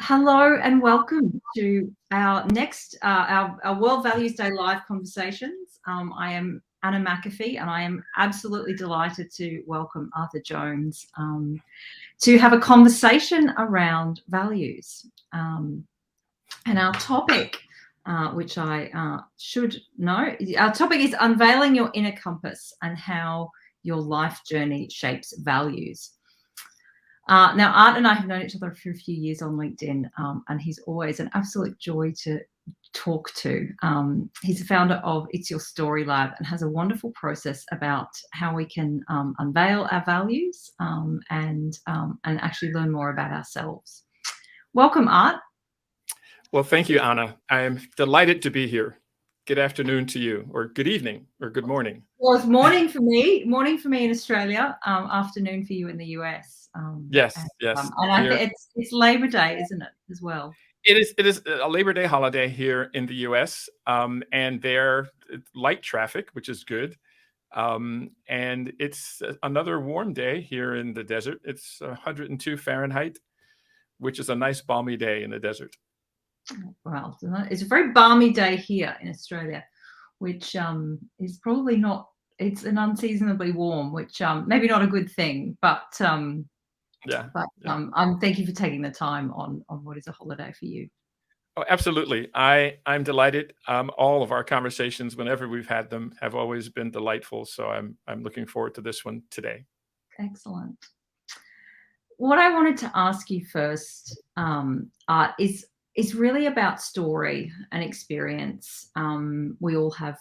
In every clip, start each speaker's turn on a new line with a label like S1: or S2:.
S1: Hello and welcome to our next our World Values Day live conversations. I am Anna McAfee, and I am absolutely delighted to welcome Arthur Jones to have a conversation around values. And our topic, which I should know, our topic is unveiling your inner compass and how your life journey shapes values. Now, Art and I have known each other for a few years on LinkedIn, and he's always an absolute joy to talk to. He's the founder of It's Your Story Lab and has a wonderful process about how we can unveil our values and actually learn more about ourselves. Welcome, Art.
S2: Well, thank you, Anna. I am delighted to be here. Good afternoon to you, or good evening, or good morning.
S1: Well, it's morning for me in Australia, afternoon for you in the US.
S2: Yes.
S1: And I think it's Labor Day, isn't it, as well?
S2: It is a Labor Day holiday here in the US, and there light traffic, which is good. And it's another warm day here in the desert. It's 102 Fahrenheit, which is a nice balmy day in the desert.
S1: Well, it's a very balmy day here in Australia, which is probably not. It's an unseasonably warm, which maybe not a good thing, but
S2: yeah.
S1: Thank you for taking the time on what is a holiday for you.
S2: Oh, absolutely. I'm delighted. All of our conversations, whenever we've had them, have always been delightful. So I'm looking forward to this one today.
S1: Excellent. What I wanted to ask you first, Art, is really about story and experience. We all have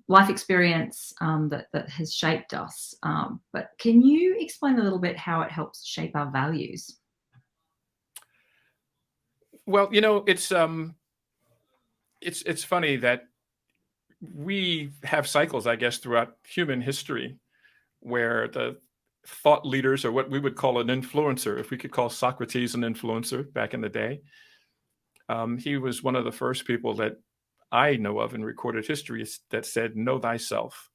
S1: life experience that has shaped us. But can you explain a little bit how it helps shape our values?
S2: Well, it's funny that we have cycles, I guess, throughout human history where the thought leaders, or what we would call an influencer, if we could call Socrates an influencer back in the day, he was one of the first people that I know of in recorded history that said, "Know thyself."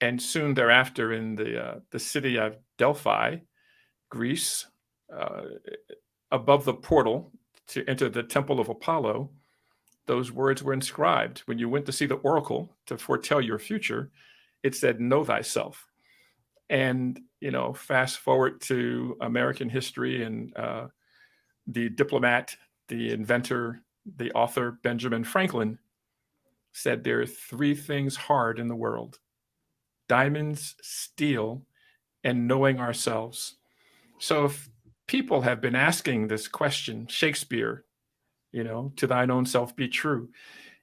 S2: And soon thereafter, in the city of Delphi, Greece, above the portal to enter the temple of Apollo, those words were inscribed. When you went to see the oracle to foretell your future, it said, "Know thyself." And, fast forward to American history, and the diplomat, the inventor, the author, Benjamin Franklin, said there are three things hard in the world: diamonds, steel, and knowing ourselves. So if people have been asking this question, Shakespeare, to thine own self be true.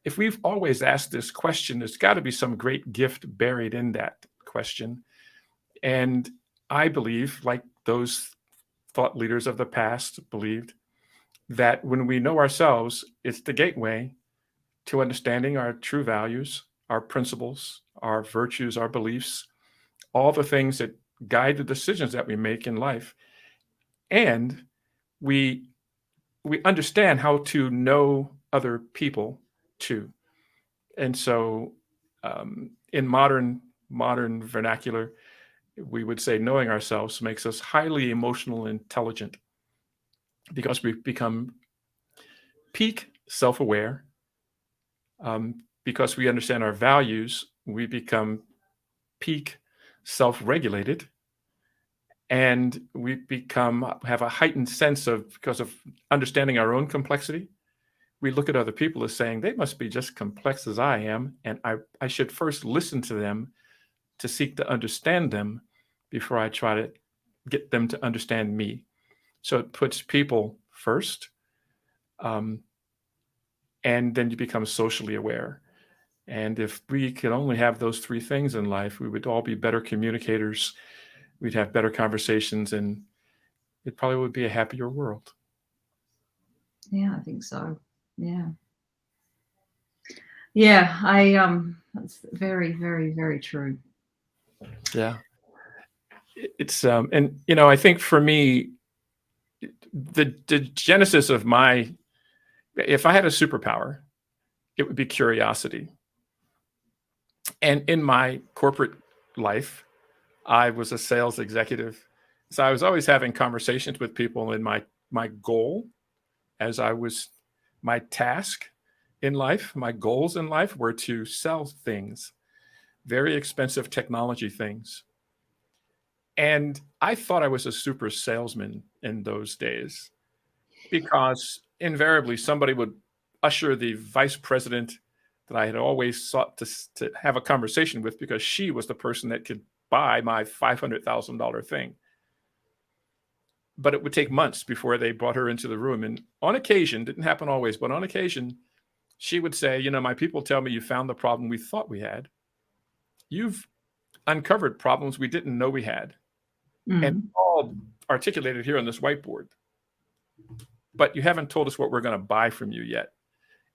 S2: If we've always asked this question, there's got to be some great gift buried in that question. And I believe, like those thought leaders of the past believed, that when we know ourselves, it's the gateway to understanding our true values, our principles, our virtues, our beliefs, all the things that guide the decisions that we make in life. And we understand how to know other people too. And so in modern vernacular, we would say knowing ourselves makes us highly emotional intelligent, because we've become peak self-aware. Because we understand our values, we become peak self-regulated, and we have a heightened sense of, because of understanding our own complexity, we look at other people as saying they must be just complex as I am, and I should first listen to them to seek to understand them before I try to get them to understand me. So it puts people first, and then you become socially aware. And if we could only have those three things in life, we would all be better communicators. We'd have better conversations, and it probably would be a happier world.
S1: Yeah, I think so. Yeah. That's very, very, very true.
S2: Yeah. It's and I think for me, the genesis of if I had a superpower, it would be curiosity. And in my corporate life, I was a sales executive. So I was always having conversations with people in my my goal my task in life, my goals in life were to sell things, very expensive technology things. And I thought I was a super salesman in those days because invariably somebody would usher the vice president that I had always sought to have a conversation with because she was the person that could buy my $500,000 thing. But it would take months before they brought her into the room. And on occasion, didn't happen always, but on occasion, she would say, you know, my people tell me you found the problem we thought we had. You've uncovered problems we didn't know we had. And all articulated here on this whiteboard. But you haven't told us what we're going to buy from you yet.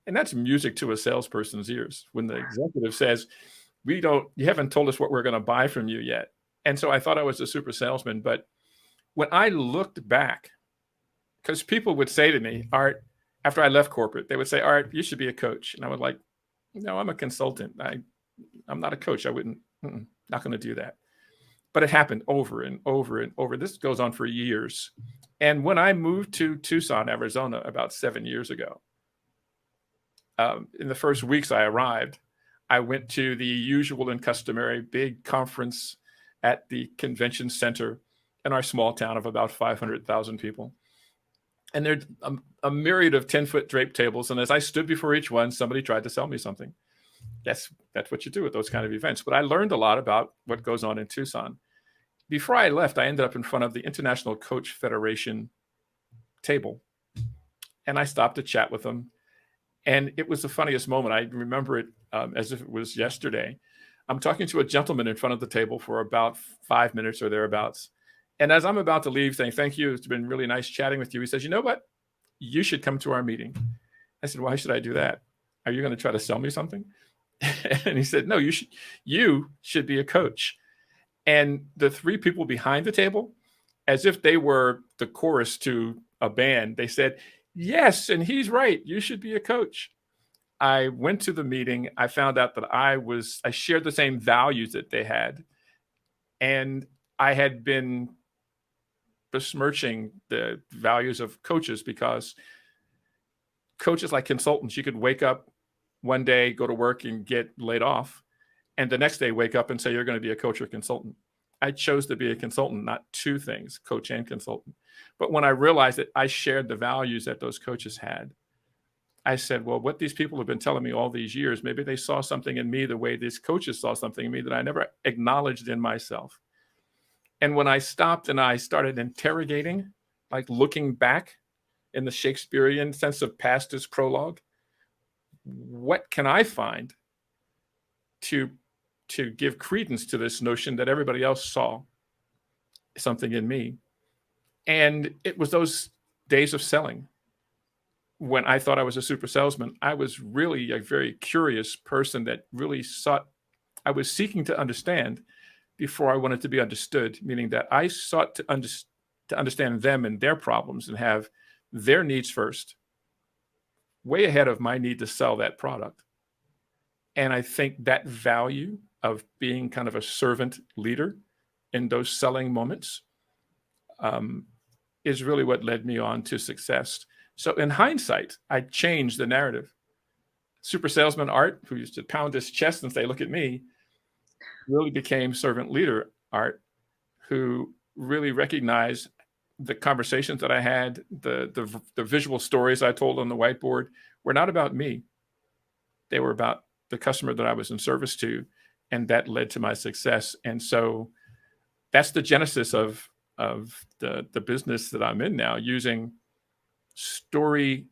S2: And that's music to a salesperson's ears when the executive says, you haven't told us what we're going to buy from you yet. And so I thought I was a super salesman. But when I looked back, because people would say to me, Art, after I left corporate, they would say, Art, you should be a coach. And I would like, no, I'm a consultant. I'm not a coach. I wouldn't, not going to do that. But it happened over and over and over. This goes on for years. And when I moved to Tucson, Arizona, about 7 years ago, in the first weeks I arrived, I went to the usual and customary big conference at the convention center in our small town of about 500,000 people. And there's a myriad of 10-foot draped tables. And as I stood before each one, somebody tried to sell me something. That's what you do at those kind of events. But I learned a lot about what goes on in Tucson. Before I left, I ended up in front of the International Coach Federation table. And I stopped to chat with them. And it was the funniest moment. I remember it as if it was yesterday. I'm talking to a gentleman in front of the table for about 5 minutes or thereabouts. And as I'm about to leave, saying, thank you, it's been really nice chatting with you, he says, you know what? You should come to our meeting. I said, why should I do that? Are you going to try to sell me something? And he said, no, you should be a coach. And the three people behind the table, as if they were the chorus to a band, they said, yes, and he's right. You should be a coach. I went to the meeting. I found out that I shared the same values that they had. And I had been besmirching the values of coaches because coaches, like consultants, you could wake up one day, go to work and get laid off, and the next day wake up and say you're going to be a coach or consultant. I chose to be a consultant, not two things, coach and consultant. But when I realized that I shared the values that those coaches had, I said, well, what these people have been telling me all these years, maybe they saw something in me the way these coaches saw something in me that I never acknowledged in myself. And when I stopped and I started interrogating, like looking back in the Shakespearean sense of past as prologue, what can I find to give credence to this notion that everybody else saw something in me? And it was those days of selling when I thought I was a super salesman. I was really a very curious person that really I was seeking to understand before I wanted to be understood, meaning that I sought to understand them and their problems and have their needs first, way ahead of my need to sell that product. And I think that value of being kind of a servant leader in those selling moments is really what led me on to success. So in hindsight, I changed the narrative. Super salesman Art, who used to pound his chest and say, look at me, really became servant leader Art, who really recognized the conversations that I had, the visual stories I told on the whiteboard were not about me. They were about the customer that I was in service to, and that led to my success. And so that's the genesis of the business that I'm in now, using storytelling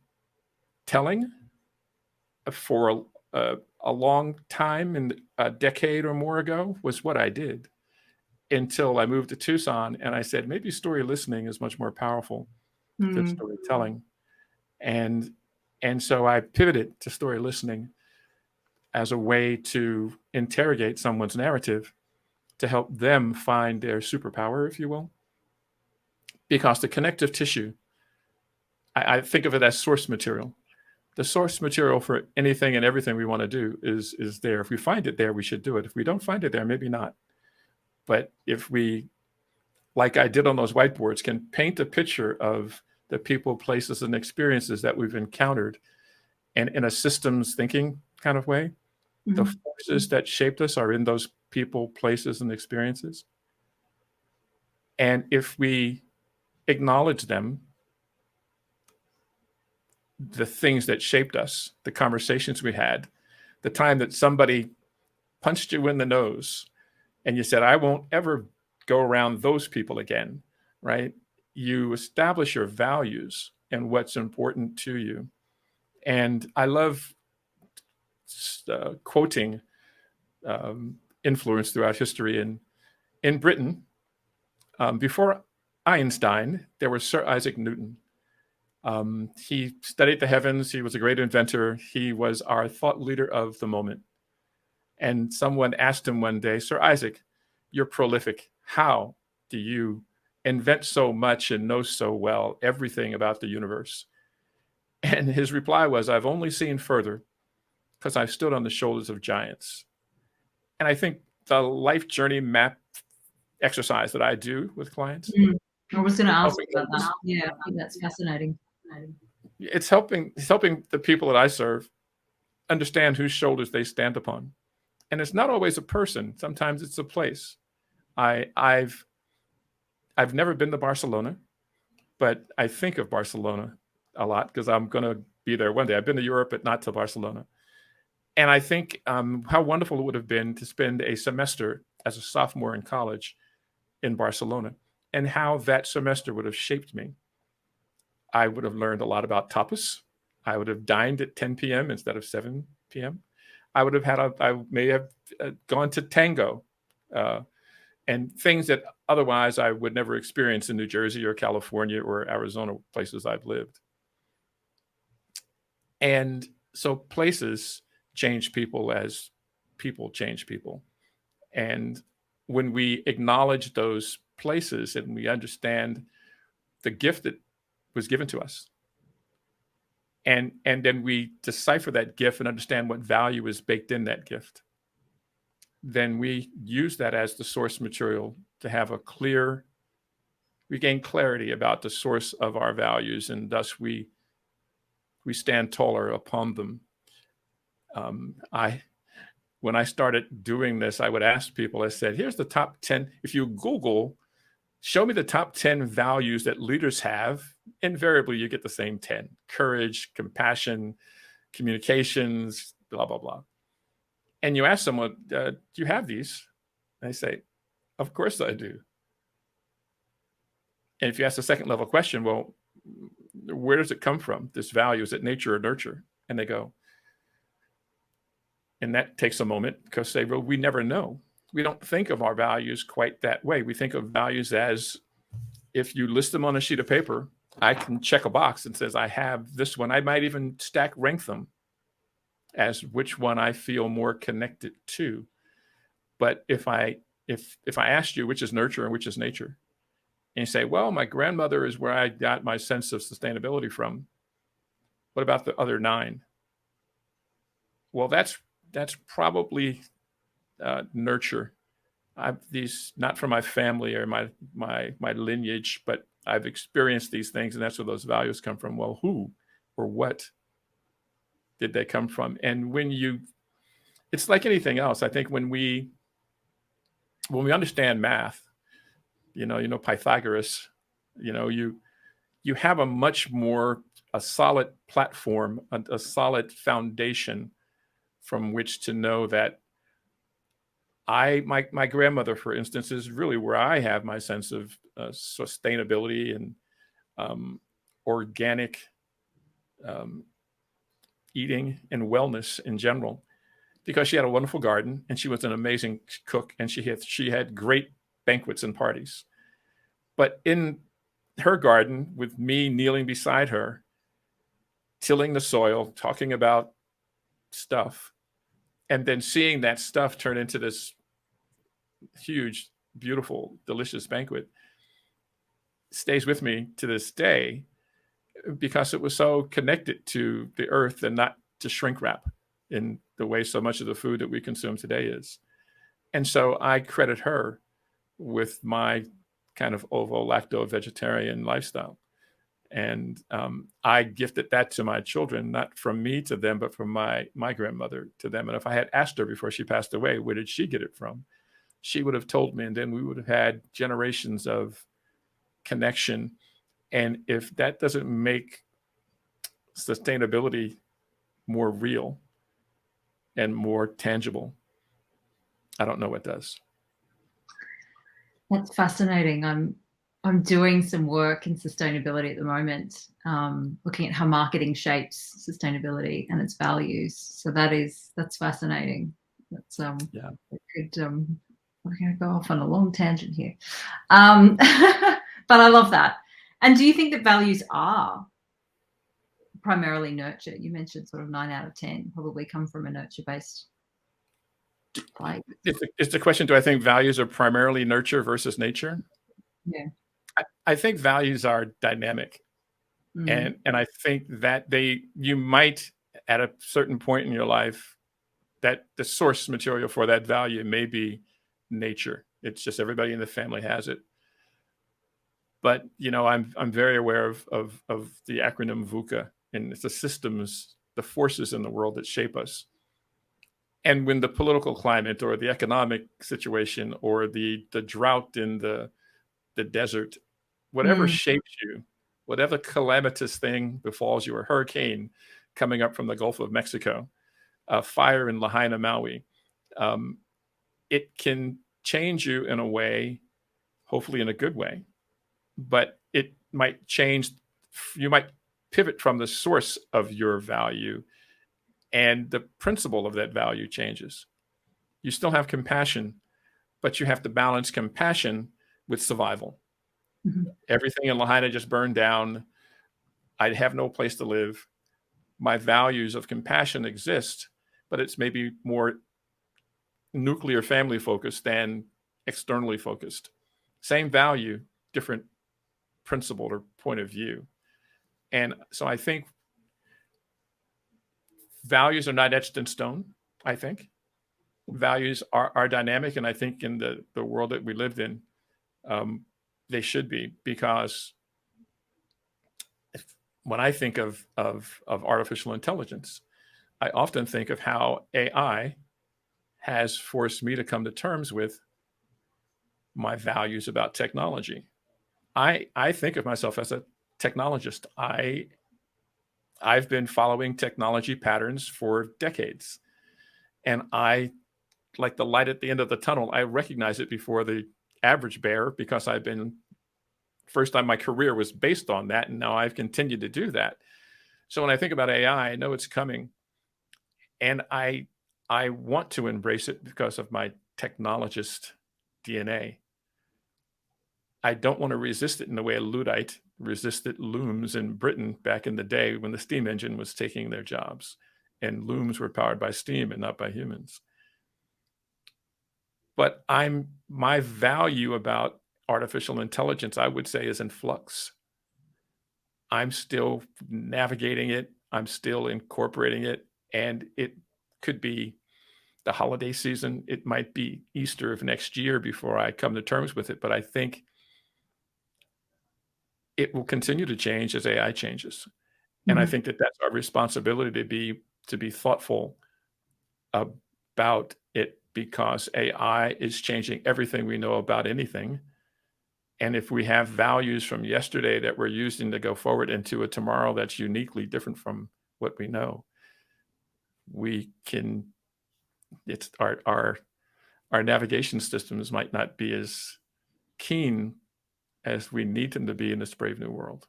S2: for a long time, and a decade or more ago was what I did, until I moved to Tucson and I said, maybe story listening is much more powerful than storytelling. And so I pivoted to story listening as a way to interrogate someone's narrative to help them find their superpower, if you will. Because the connective tissue, I think of it as source material. The source material for anything and everything we want to do is there. If we find it there, we should do it. If we don't find it there, maybe not. But if we, like I did on those whiteboards, can paint a picture of the people, places, and experiences that we've encountered, and in a systems thinking kind of way, the forces that shaped us are in those people, places, and experiences. And if we acknowledge them, the things that shaped us, the conversations we had, the time that somebody punched you in the nose and you said, I won't ever go around those people again, right? You establish your values and what's important to you. And I love quoting influence throughout history. And in Britain, before Einstein, there was Sir Isaac Newton. He studied the heavens. He was a great inventor. He was our thought leader of the moment. And someone asked him one day, Sir Isaac, you're prolific. How do you invent so much and know so well everything about the universe? And his reply was, I've only seen further because I've stood on the shoulders of giants. And I think the life journey map exercise that I do with clients.
S1: I was going to ask about that. Yeah, I think that's fascinating.
S2: It's helping the people that I serve understand whose shoulders they stand upon. And it's not always a person. Sometimes it's a place. I've never been to Barcelona, but I think of Barcelona a lot because I'm going to be there one day. I've been to Europe, but not to Barcelona. And I think how wonderful it would have been to spend a semester as a sophomore in college in Barcelona, and how that semester would have shaped me. I would have learned a lot about tapas. I would have dined at 10 p.m. instead of 7 p.m. I may have gone to tango and things that otherwise I would never experience in New Jersey or California or Arizona, places I've lived. And so places change people as people change people. And when we acknowledge those places and we understand the gift that was given to us, and then we decipher that gift and understand what value is baked in that gift, then we use that as the source material to have we gain clarity about the source of our values, and thus we stand taller upon them. When I started doing this, I would ask people, I said, here's the top 10. If you Google, show me the top 10 values that leaders have, invariably you get the same 10: courage, compassion, communications, blah, blah, blah. And you ask someone, do you have these? And they say, of course I do. And if you ask a second level question, well, where does it come from? This value, is it nature or nurture? And they go, and that takes a moment because they, well, we never know. We don't think of our values quite that way. We think of values as if you list them on a sheet of paper, I can check a box and says, I have this one. I might even rank them as which one I feel more connected to. But if I asked you which is nurture and which is nature, and you say, well, my grandmother is where I got my sense of sustainability from. What about the other 9? Well, that's probably nurture. These not from my family or my lineage, but I've experienced these things, and that's where those values come from. Well, who or what did they come from? And it's like anything else. I think when we understand math, you know Pythagoras, you have a much more a solid platform, a solid foundation from which to know that my grandmother, for instance, is really where I have my sense of sustainability and organic eating and wellness in general, because she had a wonderful garden and she was an amazing cook, and she had great banquets and parties. But in her garden, with me kneeling beside her, tilling the soil, talking about stuff, and then seeing that stuff turn into this huge, beautiful, delicious banquet, stays with me to this day, because it was so connected to the earth and not to shrink wrap in the way so much of the food that we consume today is. And so I credit her with my kind of ovo-lacto vegetarian lifestyle. And I gifted that to my children, not from me to them, but from my grandmother to them. And if I had asked her before she passed away, where did she get it from? She would have told me, and then we would have had generations of connection. And if that doesn't make sustainability more real and more tangible, I don't know what does.
S1: That's fascinating. I'm doing some work in sustainability at the moment, looking at how marketing shapes sustainability and its values. So that's fascinating. That's
S2: Yeah.
S1: we're going to go off on a long tangent here, but I love that. And do you think that values are primarily nurture? You mentioned sort of 9 out of 10 probably come from a nurture-based place.
S2: It's the question, do I think values are primarily nurture versus nature?
S1: Yeah.
S2: I think values are dynamic. And I think that you might, at a certain point in your life, that the source material for that value may be nature. It's just everybody in the family has it. But I'm very aware of the acronym VUCA, and it's the systems, the forces in the world that shape us. And when the political climate or the economic situation or the drought in the desert, whatever shapes you, whatever calamitous thing befalls you, a hurricane coming up from the Gulf of Mexico, a fire in Lahaina, Maui, it can change you in a way, hopefully in a good way, but it might change. You might pivot from the source of your value, and the principle of that value changes. You still have compassion, but you have to balance compassion with survival. Everything in Lahaina just burned down. I have no place to live. My values of compassion exist, but it's maybe more nuclear family focused than externally focused. Same value, different principle or point of view. And so I think values are not etched in stone. I think values are dynamic, and I think in the world that we lived in, they should be, because when I think of artificial intelligence, I often think of how AI has forced me to come to terms with my values about technology. I think of myself as a technologist. I've been following technology patterns for decades, and I, like the light at the end of the tunnel, I recognize it before the average bear, because first time my career was based on that, and now I've continued to do that. So when I think about AI, I know it's coming, and I want to embrace it because of my technologist DNA. I don't want to resist it in the way a Luddite resisted looms in Britain back in the day when the steam engine was taking their jobs, and looms were powered by steam and not by humans. But my value about artificial intelligence, I would say, is in flux. I'm still navigating it. I'm still incorporating it. And it could be the holiday season. It might be Easter of next year before I come to terms with it. But I think it will continue to change as AI changes. And I think that that's our responsibility to be thoughtful about it, because AI is changing everything we know about anything. And if we have values from yesterday that we're using to go forward into a tomorrow that's uniquely different from what we know, our navigation systems might not be as keen as we need them to be in this brave new world.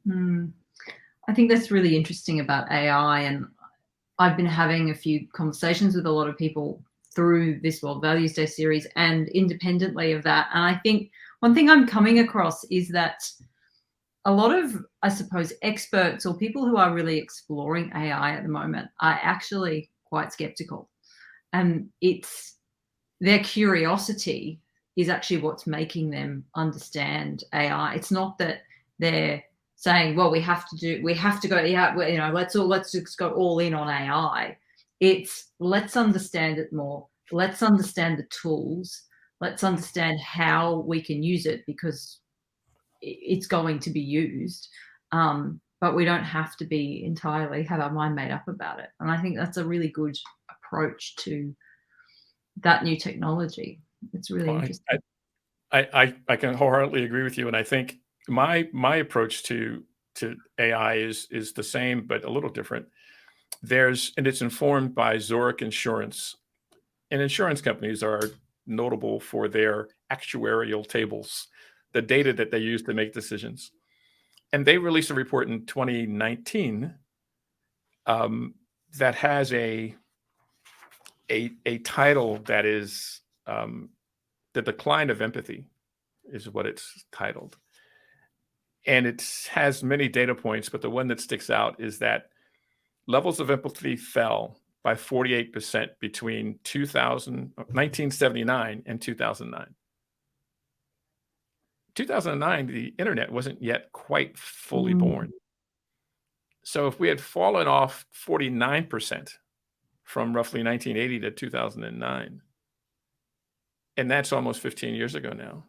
S1: I think that's really interesting about AI, and I've been having a few conversations with a lot of people through this World Values Day series and independently of that. And I think one thing I'm coming across is that a lot of, I suppose, experts or people who are really exploring AI at the moment are actually quite skeptical. And their curiosity is actually what's making them understand AI. It's not that they're saying, well, we have to go, yeah, let's just go all in on AI. It's let's understand it more. Let's understand the tools. Let's understand how we can use it, because it's going to be used. but we don't have to be entirely have our mind made up about it. And I think that's a really good approach to that new technology. It's really interesting.
S2: I can wholeheartedly agree with you, and I think my approach to AI is the same but a little different. And it's informed by Zurich Insurance, and insurance companies are notable for their actuarial tables, the data that they use to make decisions. And they released a report in 2019 that has a title that is The Decline of Empathy, is what it's titled. And it has many data points, but the one that sticks out is that levels of empathy fell by 48% between 1979 and 2009. 2009, the internet wasn't yet quite fully born. So if we had fallen off 49% from roughly 1980 to 2009, and that's almost 15 years ago now,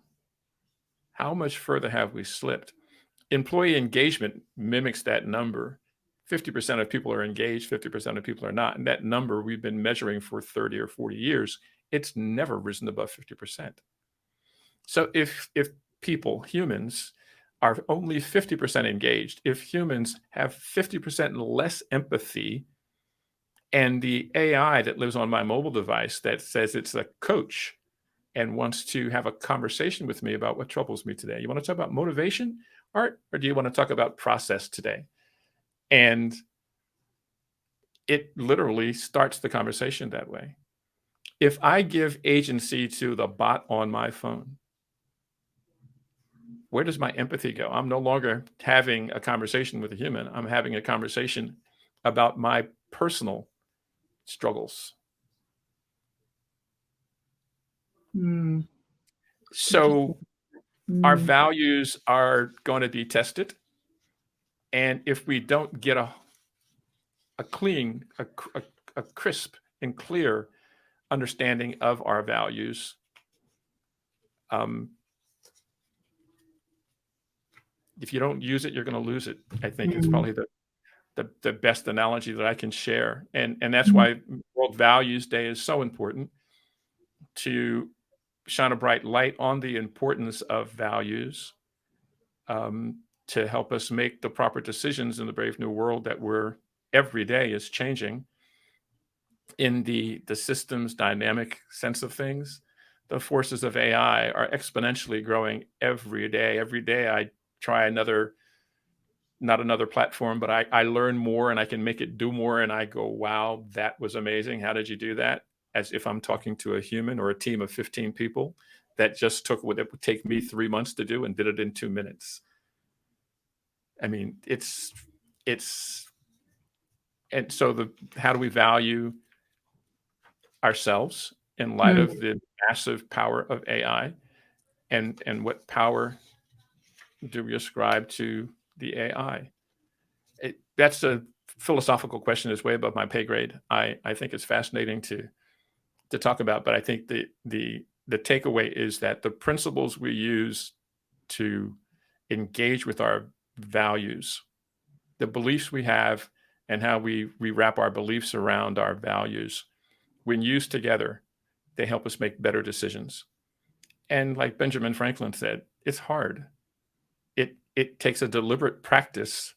S2: how much further have we slipped? Employee engagement mimics that number. 50% of people are engaged, 50% of people are not. And that number we've been measuring for 30 or 40 years, it's never risen above 50%. So if people, humans, are only 50% engaged, if humans have 50% less empathy, and the AI that lives on my mobile device that says it's a coach and wants to have a conversation with me about what troubles me today. You want to talk about motivation, Art, or do you want to talk about process today? And it literally starts the conversation that way. If I give agency to the bot on my phone, where does my empathy go? I'm no longer having a conversation with a human. I'm having a conversation about my personal struggles. So our values are going to be tested. And if we don't get a clean, a crisp and clear understanding of our values, if you don't use it, you're going to lose it. I think it's probably the best analogy that I can share. And that's why World Values Day is so important, to shine a bright light on the importance of values, to help us make the proper decisions in the brave new world that we're every day is changing. In the systems dynamic sense of things, the forces of AI are exponentially growing every day. Every day I try not another platform, but I learn more and I can make it do more. And I go, wow, that was amazing. How did you do that? As if I'm talking to a human or a team of 15 people that just took what it would take me 3 months to do and did it in 2 minutes. I mean, and so how do we value ourselves in light of the massive power of AI, and what power do we ascribe to the AI? That's a philosophical question. Is way above my pay grade. I think it's fascinating to talk about, but I think the takeaway is that the principles we use to engage with our values, the beliefs we have, and how we wrap our beliefs around our values, when used together, they help us make better decisions. And like Benjamin Franklin said, it's hard. It takes a deliberate practice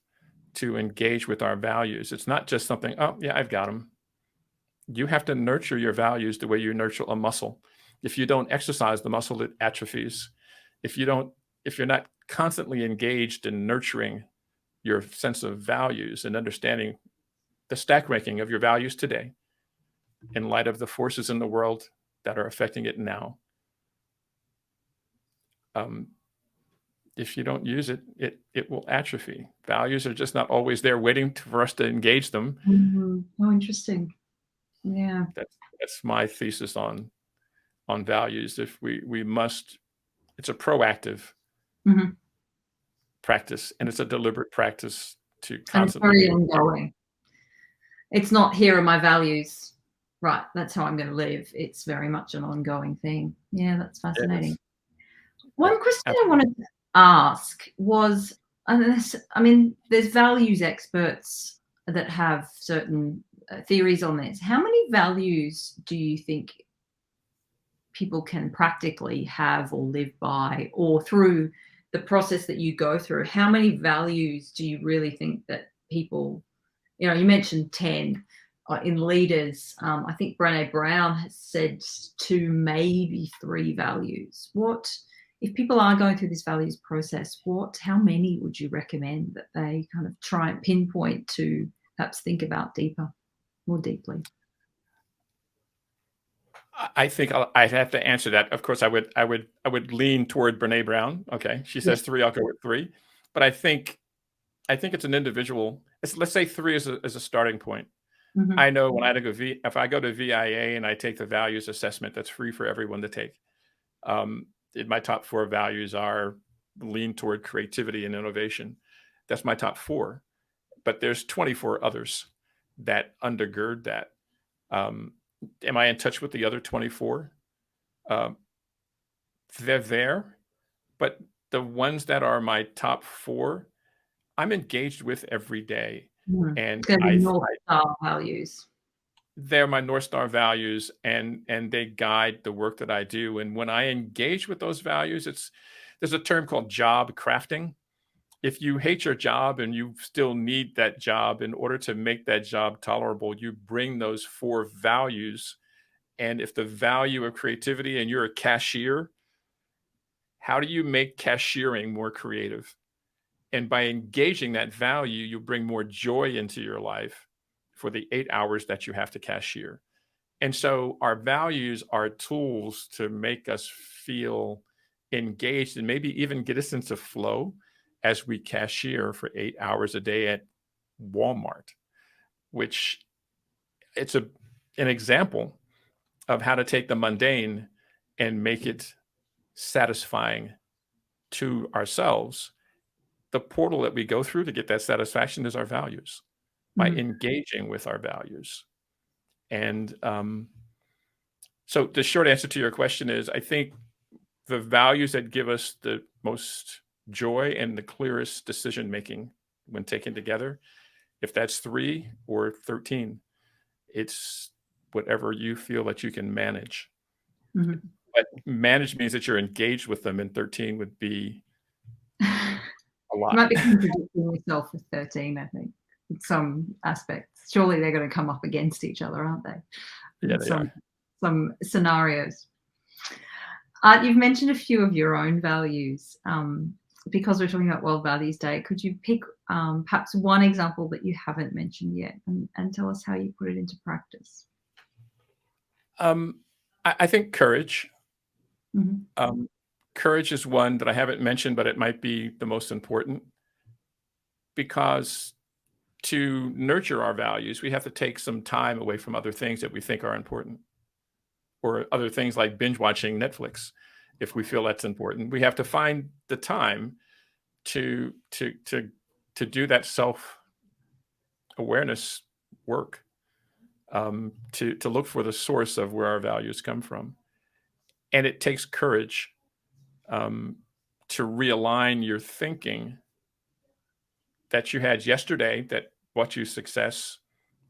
S2: to engage with our values. It's not just something, oh yeah, I've got them. You have to nurture your values the way you nurture a muscle. If you don't exercise the muscle, it atrophies. If you're not constantly engaged in nurturing your sense of values and understanding the stack ranking of your values today in light of the forces in the world that are affecting it now, if you don't use it, it will atrophy. Values are just not always there waiting for us to engage them.
S1: Oh, interesting. Yeah.
S2: That's my thesis on values. If we must, it's a proactive practice, and it's a deliberate practice to constantly.
S1: And it's very ongoing. It's not, here are my values, right, that's how I'm going to live. It's very much an ongoing thing. Yeah, that's fascinating. One question I wanted to ask was, there's values experts that have certain theories on this. How many values do you think people can practically have or live by, or through the process that you go through? How many values do you really think that people, you mentioned 10 in leaders. I think Brené Brown has said 2, maybe 3 values. What, if people are going through this values process, how many would you recommend that they kind of try and pinpoint to perhaps think about more deeply?
S2: I think I'd have to answer that. Of course, I would lean toward Brené Brown. Okay, she says 3. I'll go with 3. But I think it's an individual. Let's say 3 is a starting point.
S1: Mm-hmm.
S2: I know when if I go to VIA and I take the values assessment, that's free for everyone to take. My top 4 values are lean toward creativity and innovation. That's my top 4. But there's 24 others that undergird that. Am I in touch with the other 24? They're there, but the ones that are my top 4, I'm engaged with every day.
S1: Mm-hmm.
S2: And
S1: North Star values.
S2: They're my North Star values, and they guide the work that I do. And when I engage with those values, there's a term called job crafting. If you hate your job and you still need that job, in order to make that job tolerable, you bring those 4 values. And if the value of creativity, and you're a cashier, how do you make cashiering more creative? And by engaging that value, you bring more joy into your life for the 8 hours that you have to cashier. And so our values are tools to make us feel engaged and maybe even get us into flow as we cashier for 8 hours a day at Walmart, which it's an example of how to take the mundane and make it satisfying to ourselves. The portal that we go through to get that satisfaction is our values, by engaging with our values. And so the short answer to your question is, I think the values that give us the most joy and the clearest decision making when taken together, if that's 3 or 13, it's whatever you feel that you can manage.
S1: Mm-hmm.
S2: But manage means that you're engaged with them, and 13 would be a lot.
S1: You might be contradicting yourself with 13, I think, in some aspects. Surely they're going to come up against each other, aren't they?
S2: Yeah, they are.
S1: Some scenarios. You've mentioned a few of your own values. Because we're talking about World Values Day, could you pick perhaps one example that you haven't mentioned yet, and tell us how you put it into practice?
S2: I think courage.
S1: Mm-hmm.
S2: Courage is one that I haven't mentioned, but it might be the most important, because to nurture our values, we have to take some time away from other things that we think are important, or other things like binge watching Netflix. If we feel that's important, we have to find the time to do that self-awareness work, to look for the source of where our values come from. And it takes courage to realign your thinking that you had yesterday that brought you success,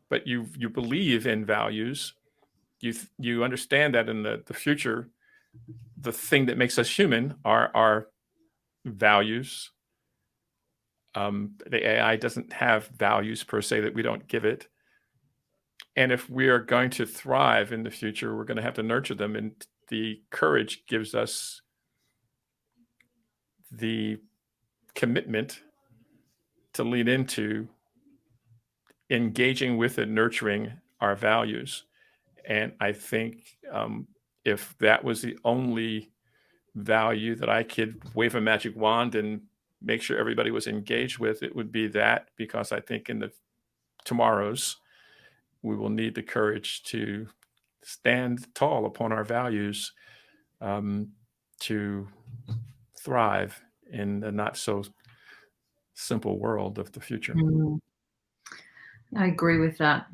S2: but you believe in values. You understand that in the future, the thing that makes us human are our values. The AI doesn't have values per se that we don't give it. And if we are going to thrive in the future, we're going to have to nurture them. And the courage gives us the commitment to lean into engaging with and nurturing our values. And I think if that was the only value that I could wave a magic wand and make sure everybody was engaged with, it would be that, because I think in the tomorrows, we will need the courage to stand tall upon our values, to thrive in the not so simple world of the future.
S1: I agree with that.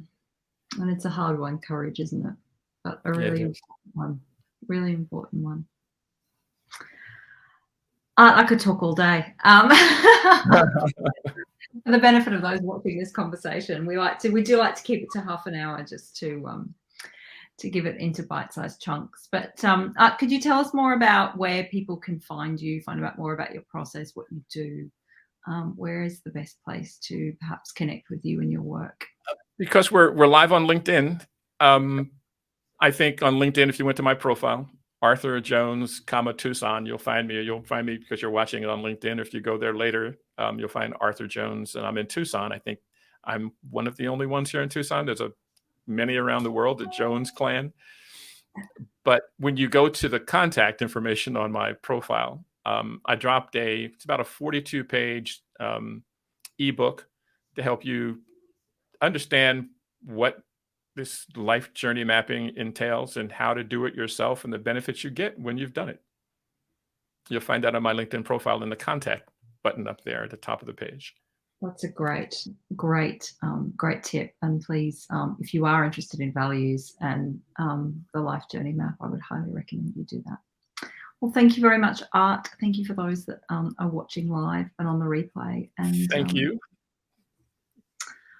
S1: And it's a hard one, courage, isn't it? But a really important one. Really important one. I could talk all day. For the benefit of those watching this conversation, we do like to keep it to half an hour just to give it into bite-sized chunks. But could you tell us more about where people can find you, find out more about your process, what you do? Where is the best place to perhaps connect with you and your work?
S2: Because we're live on LinkedIn. I think on LinkedIn, if you went to my profile, Arthur Jones, Tucson, you'll find me. You'll find me because you're watching it on LinkedIn. If you go there later, you'll find Arthur Jones, and I'm in Tucson. I think I'm one of the only ones here in Tucson. There's many around the world, the Jones clan. But when you go to the contact information on my profile, I dropped it's about a 42-page ebook to help you understand what this life journey mapping entails and how to do it yourself and the benefits you get when you've done it. You'll find that on my LinkedIn profile in the contact button up there at the top of the page.
S1: That's a great tip. And please, if you are interested in values and the life journey map, I would highly recommend you do that. Well, thank you very much, Art. Thank you for those that are watching live and on the replay. And
S2: thank you.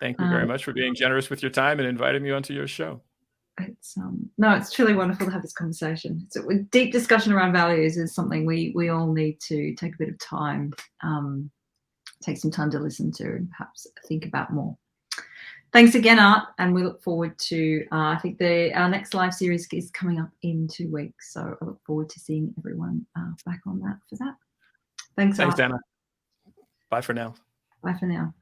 S2: Thank you very much for being generous with your time and inviting me onto your show.
S1: It's it's truly wonderful to have this conversation. So deep discussion around values is something we all need to take a bit of time, take some time to listen to and perhaps think about more. Thanks again, Art, and we look forward to, I think our next live series is coming up in 2 weeks, so I look forward to seeing everyone back on that for that. Thanks, Art.
S2: Thanks, Anna. Bye for now.
S1: Bye for now.